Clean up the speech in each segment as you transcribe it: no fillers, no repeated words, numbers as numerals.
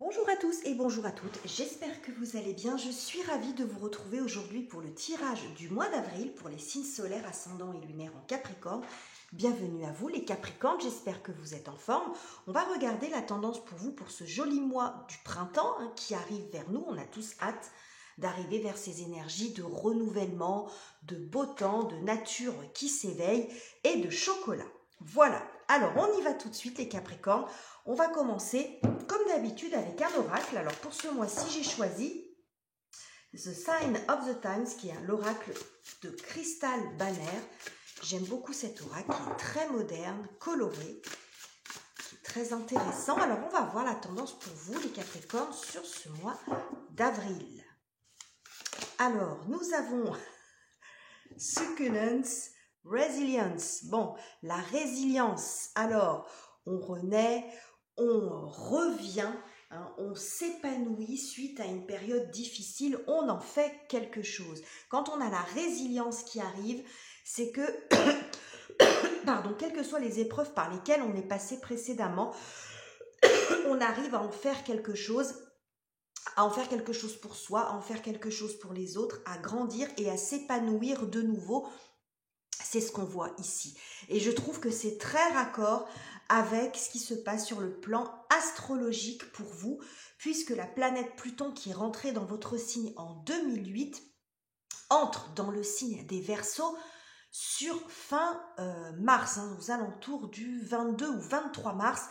Bonjour à tous et bonjour à toutes, j'espère que vous allez bien. Je suis ravie de vous retrouver aujourd'hui pour le tirage du mois d'avril pour les signes solaires, ascendants et lunaires en Capricorne. Bienvenue à vous les Capricornes, j'espère que vous êtes en forme. On va regarder la tendance pour vous pour ce joli mois du printemps qui arrive vers nous. On a tous hâte d'arriver vers ces énergies de renouvellement, de beau temps, de nature qui s'éveille et de chocolat. Voilà, alors on y va tout de suite les Capricornes. On va commencer comme d'habitude avec un oracle. Alors pour ce mois-ci, j'ai choisi The Sign of the Times, qui est l'oracle de Crystal Banner. J'aime beaucoup cet oracle qui est très moderne, coloré, qui est très intéressant. Alors on va voir la tendance pour vous les Capricornes sur ce mois d'avril. Alors nous avons Succulence, Resilience. Bon, la résilience. Alors on renaît, on revient, on s'épanouit suite à une période difficile, on en fait quelque chose. Quand on a la résilience qui arrive, c'est que, pardon, quelles que soient les épreuves par lesquelles on est passé précédemment, on arrive à en faire quelque chose, pour soi, à en faire quelque chose pour les autres, à grandir et à s'épanouir de nouveau. C'est ce qu'on voit ici. Et je trouve que c'est très raccord avec ce qui se passe sur le plan astrologique pour vous, puisque la planète Pluton qui est rentrée dans votre signe en 2008 entre dans le signe des Verseaux sur fin mars, aux alentours du 22 ou 23 mars.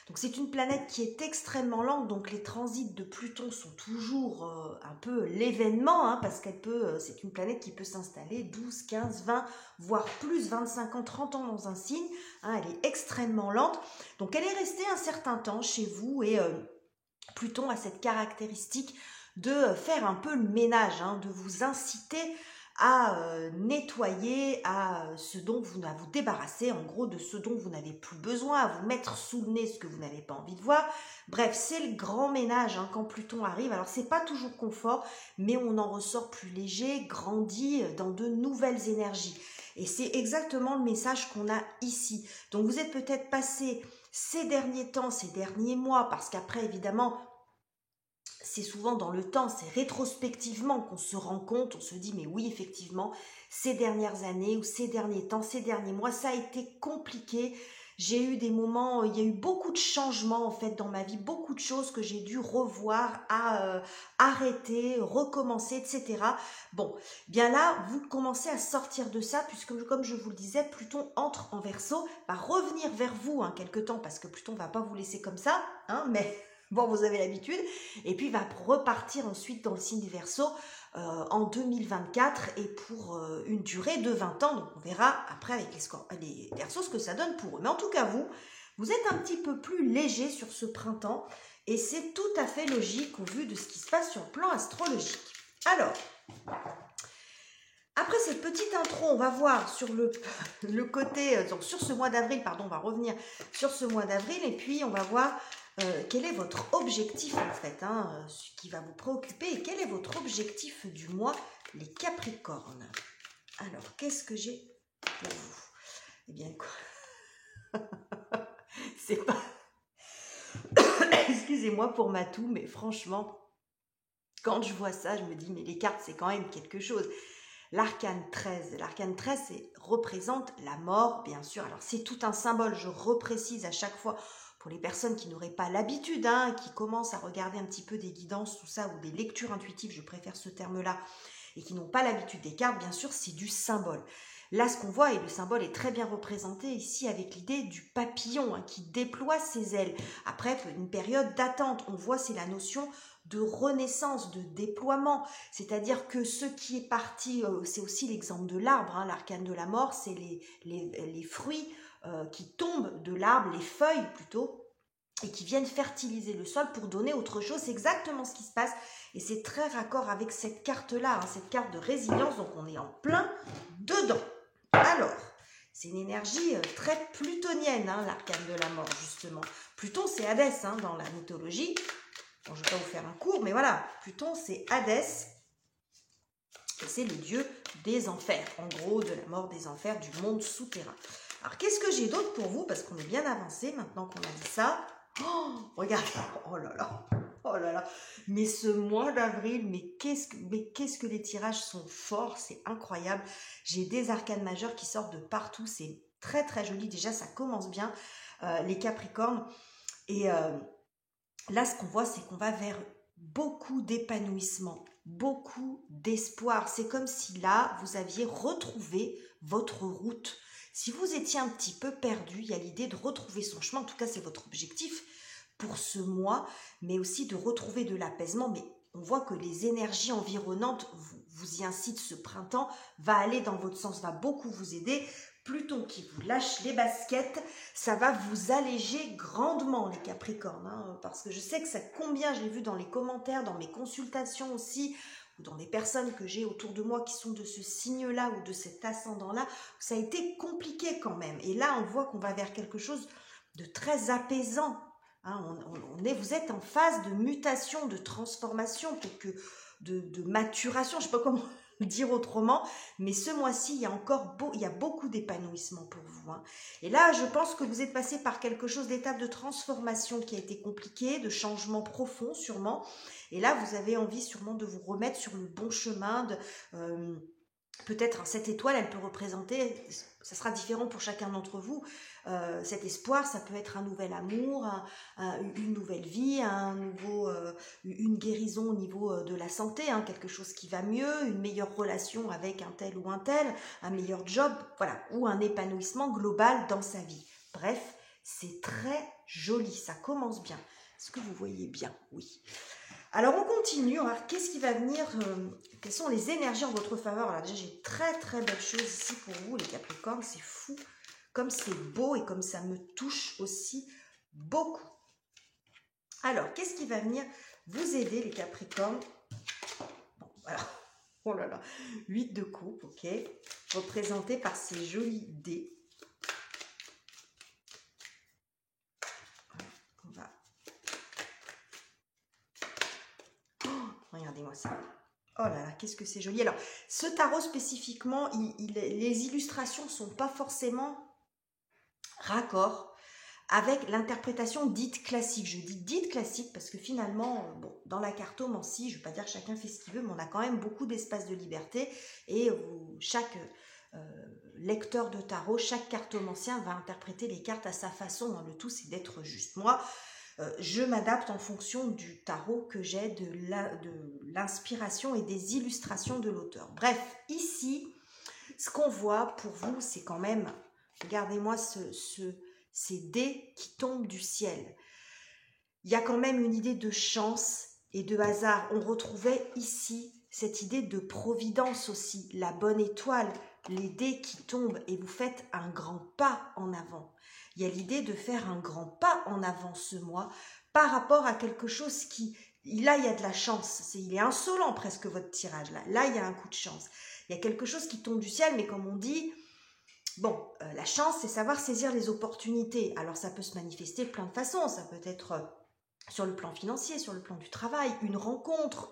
Donc c'est une planète qui est extrêmement lente, donc les transits de Pluton sont toujours un peu l'événement, parce qu'elle peut, c'est une planète qui peut s'installer 12, 15, 20, voire plus, 25 ans, 30 ans dans un signe. Elle est extrêmement lente, donc elle est restée un certain temps chez vous et Pluton a cette caractéristique de faire un peu le ménage, de vous inciter à nettoyer, à vous débarrasser en gros de ce dont vous n'avez plus besoin, à vous mettre sous le nez ce que vous n'avez pas envie de voir. Bref, c'est le grand ménage quand Pluton arrive. Alors c'est pas toujours confort, mais on en ressort plus léger, grandi dans de nouvelles énergies. Et c'est exactement le message qu'on a ici. Donc vous êtes peut-être passé ces derniers temps, ces derniers mois, parce qu'après évidemment c'est souvent dans le temps, c'est rétrospectivement qu'on se rend compte, on se dit mais oui effectivement, ces dernières années ou ces derniers temps, ces derniers mois, ça a été compliqué. J'ai eu des moments, il y a eu beaucoup de changements en fait dans ma vie, beaucoup de choses que j'ai dû revoir, arrêter, recommencer, etc. Bon, bien là, vous commencez à sortir de ça puisque comme je vous le disais, Pluton entre en Verseau, va revenir vers vous quelque temps parce que Pluton ne va pas vous laisser comme ça, mais... Bon, vous avez l'habitude. Et puis, il va repartir ensuite dans le signe des Verseaux en 2024 et pour une durée de 20 ans. Donc, on verra après avec les Verseaux ce que ça donne pour eux. Mais en tout cas, vous êtes un petit peu plus léger sur ce printemps et c'est tout à fait logique au vu de ce qui se passe sur le plan astrologique. Alors, après cette petite intro, on va voir sur le côté, donc sur ce mois d'avril, pardon, on va revenir sur ce mois d'avril et puis on va voir quel est votre objectif en fait, ce qui va vous préoccuper et quel est votre objectif du mois, les Capricornes. Alors, qu'est-ce que j'ai pour vous? Eh bien, quoi c'est pas... Excusez-moi pour ma toux, mais franchement, quand je vois ça, je me dis, mais les cartes, c'est quand même quelque chose. L'arcane 13, représente la mort, bien sûr. Alors, c'est tout un symbole, je reprécise à chaque fois, pour les personnes qui n'auraient pas l'habitude, qui commencent à regarder un petit peu des guidances, tout ça, ou des lectures intuitives, je préfère ce terme-là, et qui n'ont pas l'habitude des cartes, bien sûr, c'est du symbole. Là, ce qu'on voit, et le symbole est très bien représenté ici avec l'idée du papillon qui déploie ses ailes. Après une période d'attente, on voit, c'est la notion de renaissance, de déploiement. C'est-à-dire que ce qui est parti, c'est aussi l'exemple de l'arbre, l'arcane de la mort, c'est les fruits qui tombent de l'arbre, les feuilles plutôt, et qui viennent fertiliser le sol pour donner autre chose. C'est exactement ce qui se passe et c'est très raccord avec cette carte-là, cette carte de résilience, donc on est en plein dedans. Alors, c'est une énergie très plutonienne, l'arcane de la mort, justement. Pluton, c'est Hadès dans la mythologie. Bon, je ne vais pas vous faire un cours, mais voilà, Pluton, c'est Hadès. Et c'est le dieu des enfers, en gros, de la mort des enfers, du monde souterrain. Alors, qu'est-ce que j'ai d'autre pour vous? Parce qu'on est bien avancé maintenant qu'on a dit ça. Oh, regardez, oh là là, Oh là là, mais ce mois d'avril, mais qu'est-ce que les tirages sont forts, c'est incroyable. J'ai des arcanes majeures qui sortent de partout, c'est très très joli. Déjà, ça commence bien, les Capricornes. Et là, ce qu'on voit, c'est qu'on va vers beaucoup d'épanouissement, beaucoup d'espoir. C'est comme si là, vous aviez retrouvé votre route. Si vous étiez un petit peu perdu, il y a l'idée de retrouver son chemin. En tout cas, c'est votre objectif pour ce mois, mais aussi de retrouver de l'apaisement. Mais on voit que les énergies environnantes vous y incitent ce printemps, va aller dans votre sens, va beaucoup vous aider. Pluton qui vous lâche les baskets, ça va vous alléger grandement les Capricornes, hein, parce que je sais que ça combien, je l'ai vu dans les commentaires, dans mes consultations aussi, ou dans des personnes que j'ai autour de moi qui sont de ce signe-là ou de cet ascendant-là, ça a été compliqué quand même. Et là, on voit qu'on va vers quelque chose de très apaisant. Hein, vous êtes en phase de mutation, de transformation, peut-être que de maturation, je ne sais pas comment le dire autrement, mais ce mois-ci, il y a beaucoup d'épanouissement pour vous. Hein. Et là, je pense que vous êtes passé par quelque chose d'étape de transformation qui a été compliqué, de changement profond sûrement. Et là, vous avez envie sûrement de vous remettre sur le bon chemin, peut-être cette étoile, elle peut représenter, ça sera différent pour chacun d'entre vous, cet espoir, ça peut être un nouvel amour, une nouvelle vie, une guérison au niveau de la santé, hein, quelque chose qui va mieux, une meilleure relation avec un tel ou un tel, un meilleur job, voilà, ou un épanouissement global dans sa vie. Bref, c'est très joli, ça commence bien. Est-ce que vous voyez bien? Oui. Alors on continue, alors qu'est-ce qui va venir, quelles sont les énergies en votre faveur? Alors déjà j'ai très très belles choses ici pour vous les Capricornes, c'est fou, comme c'est beau et comme ça me touche aussi beaucoup. Alors qu'est-ce qui va venir vous aider les Capricornes? Bon voilà, oh là là, 8 de coupe, ok, représenté par ces jolis dés. On va... Oh, regardez-moi ça. Oh là là, qu'est-ce que c'est joli. Alors, ce tarot spécifiquement, les illustrations ne sont pas forcément raccord avec l'interprétation dite classique. Je dis dite classique parce que finalement, bon, dans la cartomancie, je ne vais pas dire que chacun fait ce qu'il veut, mais on a quand même beaucoup d'espace de liberté et chaque lecteur de tarot, chaque cartomancien va interpréter les cartes à sa façon. Hein. Le tout, c'est d'être juste. Moi, je m'adapte en fonction du tarot que j'ai, de l'inspiration et des illustrations de l'auteur. Bref, ici, ce qu'on voit pour vous, c'est quand même, regardez-moi ces dés qui tombent du ciel. Il y a quand même une idée de chance et de hasard. On retrouvait ici cette idée de providence aussi, la bonne étoile, les dés qui tombent et vous faites un grand pas en avant. Il y a l'idée de faire un grand pas en avant ce mois par rapport à quelque chose qui... Là, il y a de la chance. Il est insolent presque votre tirage. Là, il y a un coup de chance. Il y a quelque chose qui tombe du ciel, mais comme on dit, bon, la chance, c'est savoir saisir les opportunités. Alors, ça peut se manifester de plein de façons. Ça peut être... sur le plan financier, sur le plan du travail, une rencontre,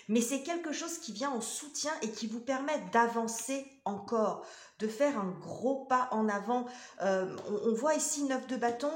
mais c'est quelque chose qui vient en soutien et qui vous permet d'avancer encore, de faire un gros pas en avant. On voit ici 9 de bâton,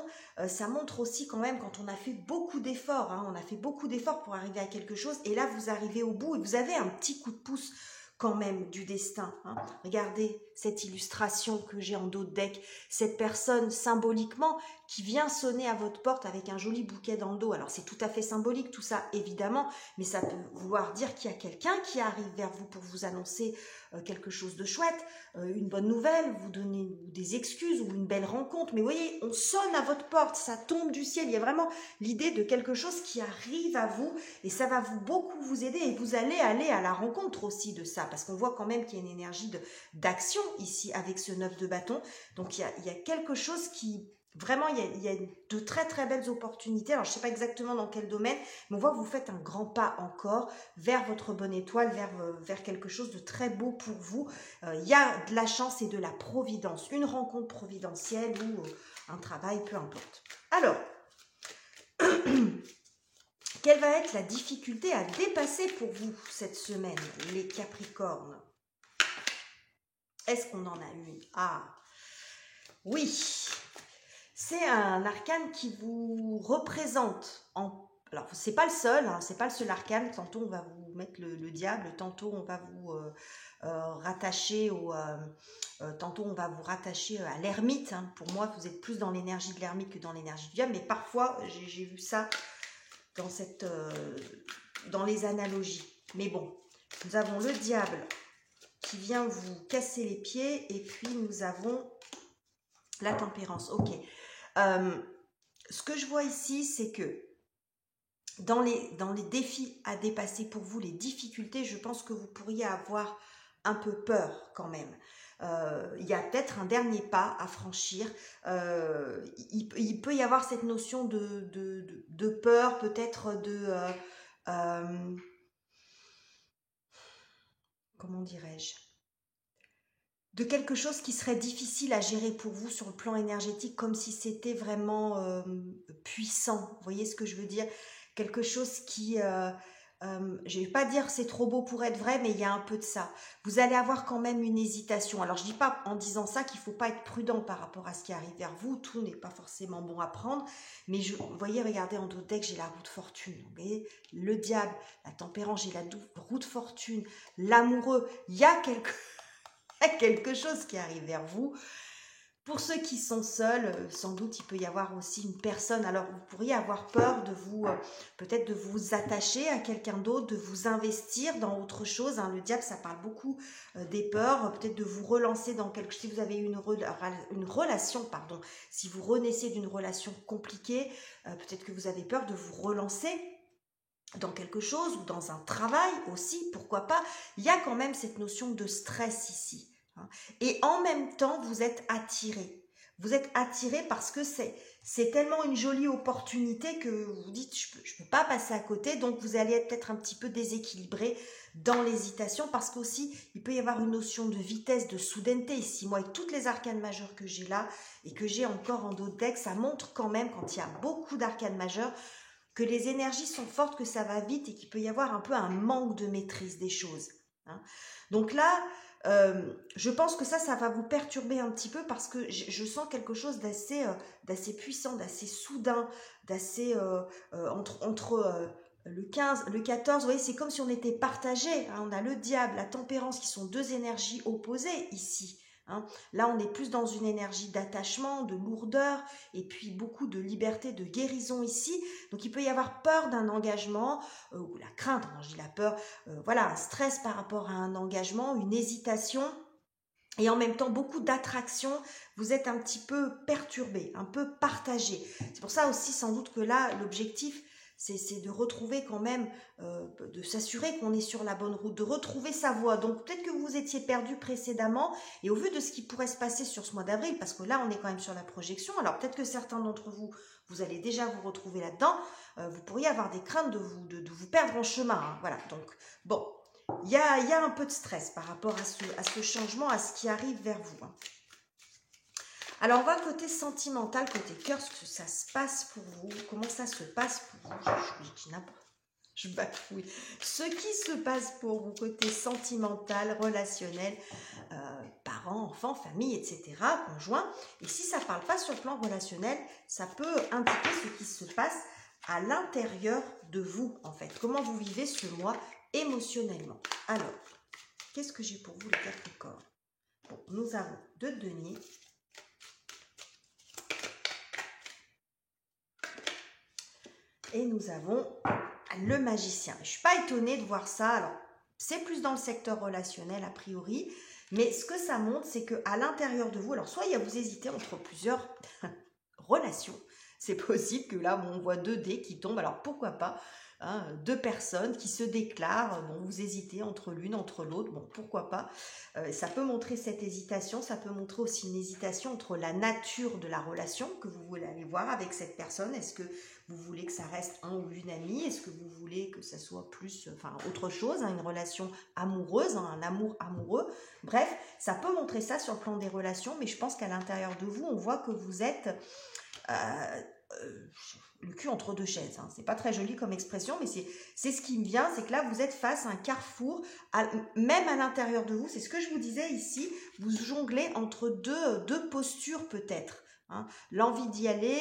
ça montre aussi quand même quand on a fait beaucoup d'efforts, hein, on a fait beaucoup d'efforts pour arriver à quelque chose et là vous arrivez au bout et vous avez un petit coup de pouce quand même du destin. Hein. Regardez cette illustration que j'ai en dos de deck, cette personne symboliquement qui vient sonner à votre porte avec un joli bouquet dans le dos. Alors c'est tout à fait symbolique tout ça évidemment, mais ça peut vouloir dire qu'il y a quelqu'un qui arrive vers vous pour vous annoncer quelque chose de chouette, une bonne nouvelle, vous donner des excuses ou une belle rencontre. Mais vous voyez, on sonne à votre porte, ça tombe du ciel. Il y a vraiment l'idée de quelque chose qui arrive à vous et ça va beaucoup vous aider et vous allez aller à la rencontre aussi de ça parce qu'on voit quand même qu'il y a une énergie d'action ici avec ce 9 de bâton. Donc il y a quelque chose qui... Vraiment, il y a de très très belles opportunités. Alors, je ne sais pas exactement dans quel domaine, mais on voit que vous faites un grand pas encore vers votre bonne étoile, vers quelque chose de très beau pour vous. Il y a de la chance et de la providence, une rencontre providentielle ou un travail, peu importe. Alors, quelle va être la difficulté à dépasser pour vous cette semaine, les Capricornes? Est-ce qu'on en a une? Ah, oui. C'est un arcane qui vous représente alors c'est pas le seul, hein, c'est pas le seul arcane. Tantôt on va vous mettre le diable, tantôt on va vous rattacher tantôt on va vous rattacher à l'ermite. Hein. Pour moi, vous êtes plus dans l'énergie de l'ermite que dans l'énergie du diable, mais parfois j'ai vu ça dans dans les analogies. Mais bon, nous avons le diable qui vient vous casser les pieds, et puis nous avons la tempérance. Ok. Ce que je vois ici, c'est que dans les défis à dépasser pour vous, les difficultés, je pense que vous pourriez avoir un peu peur quand même. Il y a peut-être un dernier pas à franchir. Il peut y avoir cette notion de peur, peut-être comment dirais-je, de quelque chose qui serait difficile à gérer pour vous sur le plan énergétique, comme si c'était vraiment puissant. Vous voyez ce que je veux dire? Quelque chose qui, je ne vais pas dire c'est trop beau pour être vrai, mais il y a un peu de ça. Vous allez avoir quand même une hésitation. Alors je ne dis pas en disant ça qu'il ne faut pas être prudent par rapport à ce qui arrive vers vous. Tout n'est pas forcément bon à prendre. Mais vous voyez, regardez en dos de deck, j'ai la roue de fortune. Vous voyez, le diable, la tempérance, j'ai la roue de fortune, l'amoureux. Il y a quelque chose qui arrive vers vous. Pour ceux qui sont seuls, sans doute il peut y avoir aussi une personne. Alors vous pourriez avoir peur de vous, peut-être de vous attacher à quelqu'un d'autre, de vous investir dans autre chose. Hein. Le diable, ça parle beaucoup des peurs, peut-être de vous relancer dans quelque chose. Si vous avez une relation, pardon, si vous renaissez d'une relation compliquée, peut-être que vous avez peur de vous relancer dans quelque chose ou dans un travail aussi, pourquoi pas. Il y a quand même cette notion de stress ici. Et en même temps, vous êtes attiré. Vous êtes attiré parce que c'est tellement une jolie opportunité que vous dites, je peux pas passer à côté. Donc, vous allez être peut-être un petit peu déséquilibré dans l'hésitation, parce qu'aussi, il peut y avoir une notion de vitesse, de soudaineté ici. Moi, avec toutes les arcanes majeures que j'ai là et que j'ai encore en dos de deck, ça montre quand même, quand il y a beaucoup d'arcanes majeures, que les énergies sont fortes, que ça va vite et qu'il peut y avoir un peu un manque de maîtrise des choses. Hein. Donc là, je pense que ça va vous perturber un petit peu, parce que je sens quelque chose d'assez puissant, d'assez soudain, d'assez entre le 15, le 14, vous voyez, c'est comme si on était partagé. Hein, on a le diable, la tempérance qui sont deux énergies opposées ici. Hein. Là, on est plus dans une énergie d'attachement, de lourdeur, et puis beaucoup de liberté, de guérison ici. Donc, il peut y avoir peur d'un engagement, ou la crainte, quand je dis la peur, voilà, un stress par rapport à un engagement, une hésitation, et en même temps beaucoup d'attraction. Vous êtes un petit peu perturbé, un peu partagé. C'est pour ça aussi sans doute que là, l'objectif, c'est de retrouver quand même, de s'assurer qu'on est sur la bonne route, de retrouver sa voie. Donc peut-être que vous étiez perdu précédemment, et au vu de ce qui pourrait se passer sur ce mois d'avril, parce que là on est quand même sur la projection, alors peut-être que certains d'entre vous, vous allez déjà vous retrouver là-dedans, vous pourriez avoir des craintes de vous perdre en chemin. Hein. Voilà, donc bon, il y a un peu de stress par rapport à ce changement, à ce qui arrive vers vous. Hein. Alors, on va côté sentimental, côté cœur, ce que ça se passe pour vous. Comment ça se passe pour vous? Je bafouille. Ce qui se passe pour vous, côté sentimental, relationnel, parents, enfants, famille, etc., conjoint. Et si ça ne parle pas sur le plan relationnel, ça peut indiquer ce qui se passe à l'intérieur de vous, en fait. Comment vous vivez ce mois émotionnellement. Alors, qu'est-ce que j'ai pour vous, les Capricornes? Bon, nous avons 2 deniers. Et nous avons le magicien. Je ne suis pas étonnée de voir ça. Alors, c'est plus dans le secteur relationnel, a priori. Mais ce que ça montre, c'est qu'à l'intérieur de vous, alors soit vous hésitez entre plusieurs relations. C'est possible que là, on voit 2 dés qui tombent. Alors, pourquoi pas, hein, 2 personnes qui se déclarent. Bon, vous hésitez entre l'une, entre l'autre. Bon, pourquoi pas. Ça peut montrer cette hésitation. Ça peut montrer aussi une hésitation entre la nature de la relation que vous voulez aller voir avec cette personne. Est-ce que vous voulez que ça reste un ou une amie? Est-ce que vous voulez que ça soit plus, enfin, autre chose, hein, une relation amoureuse, hein, un amour amoureux? Bref, ça peut montrer ça sur le plan des relations, mais je pense qu'à l'intérieur de vous, on voit que vous êtes le cul entre 2 chaises. Hein. C'est pas très joli comme expression, mais c'est ce qui me vient, c'est que là, vous êtes face à un carrefour, même à l'intérieur de vous. C'est ce que je vous disais ici, vous jonglez entre deux postures peut-être. hein. L'envie d'y aller,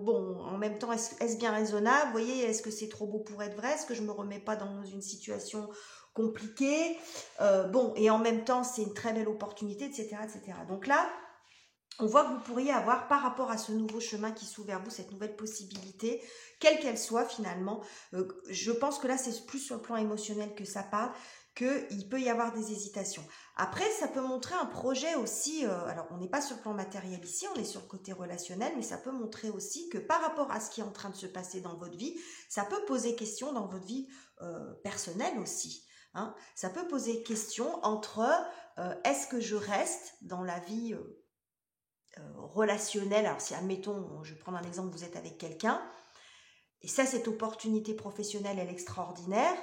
bon, en même temps, est-ce bien raisonnable? Vous voyez, est-ce que c'est trop beau pour être vrai? Est-ce que je me remets pas dans une situation compliquée? Bon, et en même temps, c'est une très belle opportunité, etc., etc. Donc là, on voit que vous pourriez avoir, par rapport à ce nouveau chemin qui s'ouvre vers vous, cette nouvelle possibilité, quelle qu'elle soit finalement, je pense que là, c'est plus sur le plan émotionnel que ça parle, qu'il peut y avoir des hésitations. Après, ça peut montrer un projet aussi, alors on n'est pas sur le plan matériel ici, on est sur le côté relationnel, mais ça peut montrer aussi que par rapport à ce qui est en train de se passer dans votre vie, ça peut poser question dans votre vie personnelle aussi. Hein. Ça peut poser question entre est-ce que je reste dans la vie relationnel, alors si admettons, je vais prendre un exemple, vous êtes avec quelqu'un, et ça cette opportunité professionnelle elle est extraordinaire,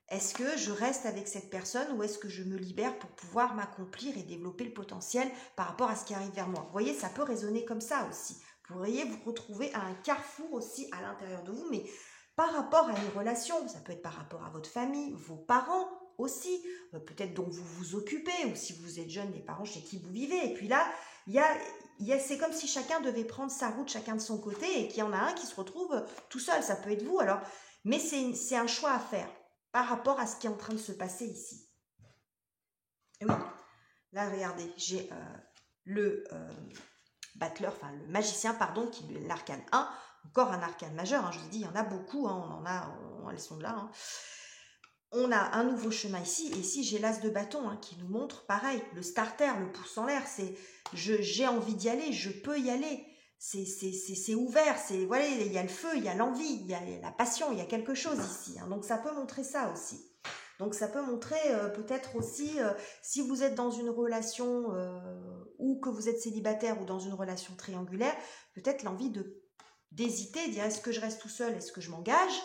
est-ce que je reste avec cette personne ou est-ce que je me libère pour pouvoir m'accomplir et développer le potentiel par rapport à ce qui arrive vers moi? Vous voyez, ça peut résonner comme ça aussi. Vous pourriez vous retrouver à un carrefour aussi à l'intérieur de vous, mais par rapport à une relation, ça peut être par rapport à votre famille, vos parents aussi, peut-être dont vous vous occupez, ou si vous êtes jeune, les parents chez qui vous vivez. Et puis là, c'est comme si chacun devait prendre sa route, chacun de son côté, et qu'il y en a un qui se retrouve tout seul. Ça peut être vous, alors, mais c'est un choix à faire par rapport à ce qui est en train de se passer ici. Et oui, là, regardez, j'ai le battleur, enfin le magicien, pardon, qui est l'arcane 1, encore un arcane majeur, hein, je vous dis, il y en a beaucoup, hein, elles sont là. Hein. On a un nouveau chemin ici, et ici j'ai l'as de bâton hein, qui nous montre, pareil, le starter, le pouce en l'air, c'est j'ai envie d'y aller, je peux y aller, c'est ouvert, voilà, il y a le feu, il y a l'envie, il y a la passion, il y a quelque chose ici, hein, donc ça peut montrer ça aussi. Donc ça peut montrer peut-être aussi, si vous êtes dans une relation ou que vous êtes célibataire ou dans une relation triangulaire, peut-être l'envie d'hésiter, dire est-ce que je reste tout seul, est-ce que je m'engage?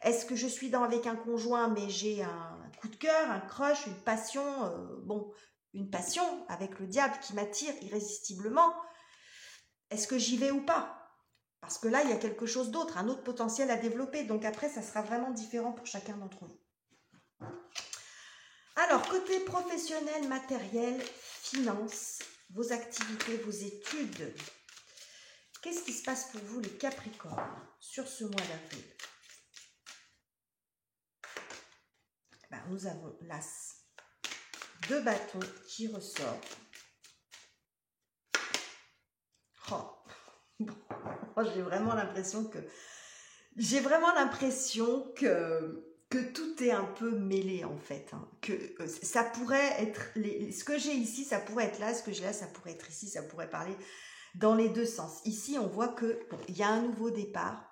Est-ce que je suis avec un conjoint mais j'ai un coup de cœur, un crush, une passion, une passion avec le diable qui m'attire irrésistiblement? Est-ce que j'y vais ou pas? Parce que là, il y a quelque chose d'autre, un autre potentiel à développer. Donc après, ça sera vraiment différent pour chacun d'entre vous. Alors, côté professionnel, matériel, finance, vos activités, vos études, qu'est-ce qui se passe pour vous les Capricornes sur ce mois d'avril? Ben, nous avons l'as de bâton qui ressort. Oh. Bon. J'ai vraiment l'impression que tout est un peu mêlé en fait, hein. Que ça pourrait être ce que j'ai ici, ça pourrait être là, ce que j'ai là, ça pourrait être ici, ça pourrait parler dans les deux sens. Ici, on voit que il y a un nouveau départ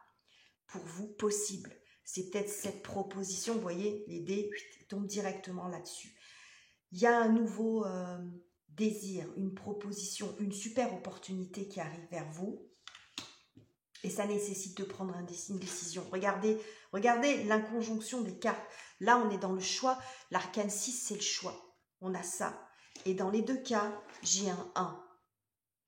pour vous possible. C'est peut-être cette proposition, vous voyez, les dés tombent directement là-dessus. Il y a un nouveau désir, une proposition, une super opportunité qui arrive vers vous. Et ça nécessite de prendre une décision. Regardez l'inconjonction des cartes. Là, on est dans le choix. L'arcane 6, c'est le choix. On a ça. Et dans les deux cas, j'ai un 1.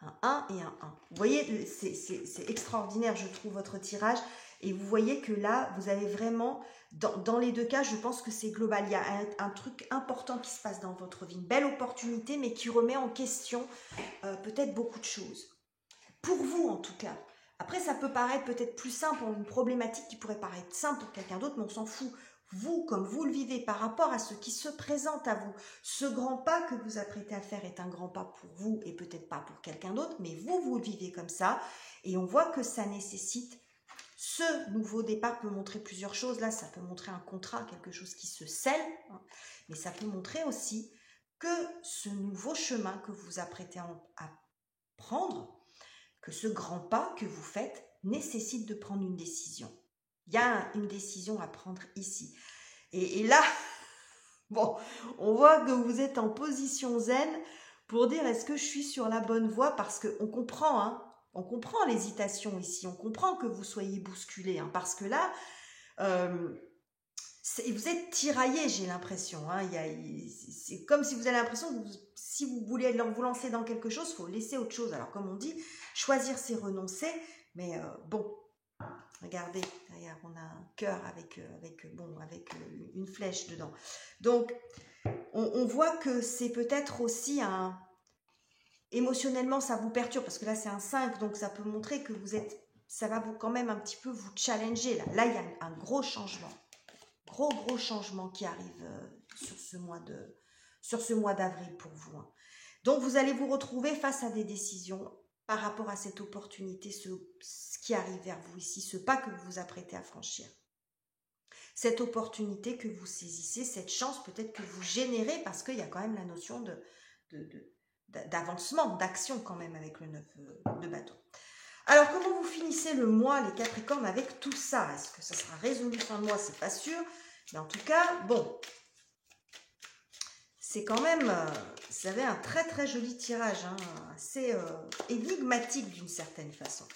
Un 1 et un 1. Vous voyez, c'est extraordinaire, je trouve, votre tirage. Et vous voyez que là, vous avez vraiment, dans les deux cas, je pense que c'est global. Il y a un truc important qui se passe dans votre vie. Une belle opportunité, mais qui remet en question peut-être beaucoup de choses. Pour vous, en tout cas. Après, ça peut paraître peut-être plus simple pour une problématique qui pourrait paraître simple pour quelqu'un d'autre, mais on s'en fout. Vous, comme vous le vivez par rapport à ce qui se présente à vous, ce grand pas que vous apprêtez à faire est un grand pas pour vous et peut-être pas pour quelqu'un d'autre, mais vous le vivez comme ça. Et on voit que ça nécessite, ce nouveau départ peut montrer plusieurs choses. Là, ça peut montrer un contrat, quelque chose qui se scelle, hein, mais ça peut montrer aussi que ce nouveau chemin que vous apprêtez à prendre, que ce grand pas que vous faites nécessite de prendre une décision. Il y a une décision à prendre ici. Et là, bon, on voit que vous êtes en position zen pour dire est-ce que je suis sur la bonne voie, parce qu'on comprend, hein, on comprend l'hésitation ici, on comprend que vous soyez bousculé, hein, parce que là, vous êtes tiraillé, j'ai l'impression. Hein, c'est comme si vous avez l'impression que si vous voulez vous lancer dans quelque chose, il faut laisser autre chose. Alors comme on dit, choisir c'est renoncer, mais bon, regardez, derrière on a un cœur avec une flèche dedans. Donc on voit que c'est peut-être aussi émotionnellement, ça vous perturbe, parce que là, c'est un 5, donc ça peut montrer que vous êtes, ça va vous quand même un petit peu vous challenger. Là, il y a un gros changement, gros changement qui arrive sur ce mois d'avril pour vous. Hein. Donc, vous allez vous retrouver face à des décisions par rapport à cette opportunité, ce qui arrive vers vous ici, ce pas que vous vous apprêtez à franchir. Cette opportunité que vous saisissez, cette chance peut-être que vous générez, parce qu'il y a quand même la notion d'avancement, d'action quand même avec le 9 de bâton. Alors, comment vous finissez le mois, les Capricornes, avec tout ça? Est-ce que ça sera résolu fin de mois? C'est pas sûr. Mais en tout cas, bon, c'est quand même, vous avez un très joli tirage, hein, assez énigmatique d'une certaine façon.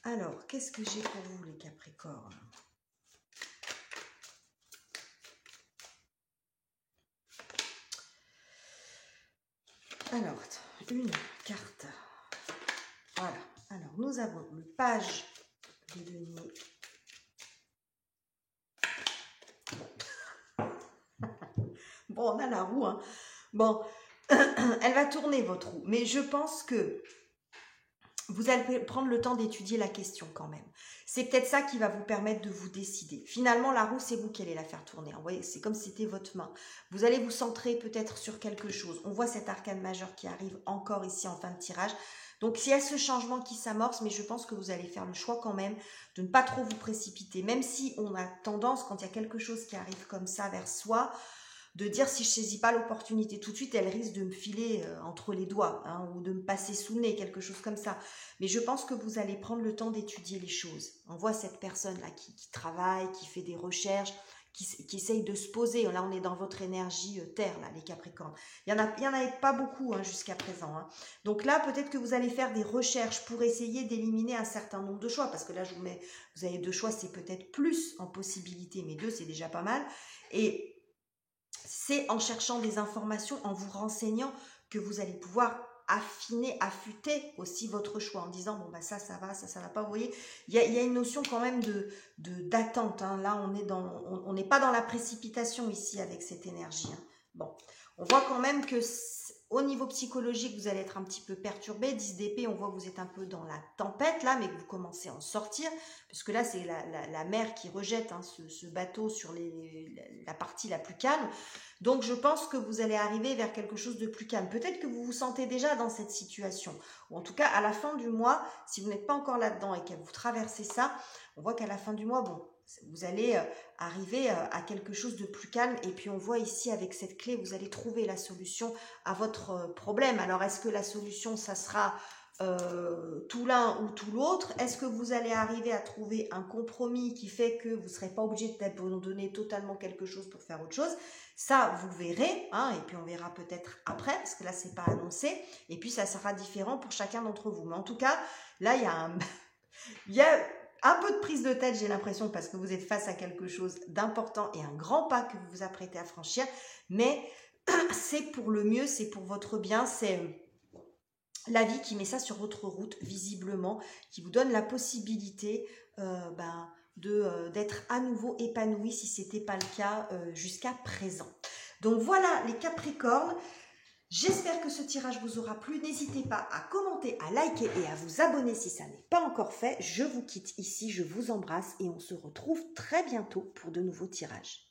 Alors, qu'est-ce que j'ai pour vous, les Capricornes? Alors, une carte. Voilà. Alors, nous avons le page de denier. Bon, on a la roue. Hein. Bon, elle va tourner votre roue. Mais je pense que vous allez prendre le temps d'étudier la question quand même. C'est peut-être ça qui va vous permettre de vous décider. Finalement, la roue, c'est vous qui allez la faire tourner. Vous voyez, c'est comme si c'était votre main. Vous allez vous centrer peut-être sur quelque chose. On voit cet arcane majeur qui arrive encore ici en fin de tirage. Donc, il y a ce changement qui s'amorce, mais je pense que vous allez faire le choix quand même de ne pas trop vous précipiter. Même si on a tendance, quand il y a quelque chose qui arrive comme ça vers soi, de dire si je ne saisis pas l'opportunité tout de suite, elle risque de me filer entre les doigts hein, ou de me passer sous le nez, quelque chose comme ça. Mais je pense que vous allez prendre le temps d'étudier les choses. On voit cette personne-là qui travaille, qui fait des recherches, qui essaye de se poser. Là, on est dans votre énergie terre, là, les Capricornes. Il y en avait pas beaucoup hein, jusqu'à présent. Hein. Donc là, peut-être que vous allez faire des recherches pour essayer d'éliminer un certain nombre de choix. Parce que là, vous avez 2 choix, c'est peut-être plus en possibilité, mais 2, c'est déjà pas mal. Et c'est en cherchant des informations, en vous renseignant, que vous allez pouvoir affiner, affûter aussi votre choix en disant bon bah ça va, ça va pas. Vous voyez, il y a une notion quand même d'attente. Hein. Là, on n'est pas dans la précipitation ici avec cette énergie. Hein. Bon, on voit quand même que au niveau psychologique, vous allez être un petit peu perturbé. 10 d'épée, on voit que vous êtes un peu dans la tempête là, mais que vous commencez à en sortir. Parce que là, c'est la mer qui rejette hein, ce bateau sur la partie la plus calme. Donc, je pense que vous allez arriver vers quelque chose de plus calme. Peut-être que vous vous sentez déjà dans cette situation. Ou en tout cas, à la fin du mois, si vous n'êtes pas encore là-dedans et que vous traversez ça, on voit qu'à la fin du mois, bon, vous allez arriver à quelque chose de plus calme. Et puis, on voit ici, avec cette clé, vous allez trouver la solution à votre problème. Alors, est-ce que la solution, ça sera tout l'un ou tout l'autre? Est-ce que vous allez arriver à trouver un compromis qui fait que vous ne serez pas obligé d'abandonner totalement quelque chose pour faire autre chose? Ça, vous verrez, hein, et puis on verra peut-être après, parce que là, c'est pas annoncé, et puis ça sera différent pour chacun d'entre vous. Mais en tout cas, là, il y a un peu de prise de tête, j'ai l'impression, parce que vous êtes face à quelque chose d'important et un grand pas que vous vous apprêtez à franchir, mais c'est pour le mieux, c'est pour votre bien, c'est la vie qui met ça sur votre route, visiblement, qui vous donne la possibilité d'être à nouveau épanoui si ce n'était pas le cas jusqu'à présent. Donc voilà les Capricornes, j'espère que ce tirage vous aura plu. N'hésitez pas à commenter, à liker et à vous abonner si ça n'est pas encore fait. Je vous quitte ici, je vous embrasse et on se retrouve très bientôt pour de nouveaux tirages.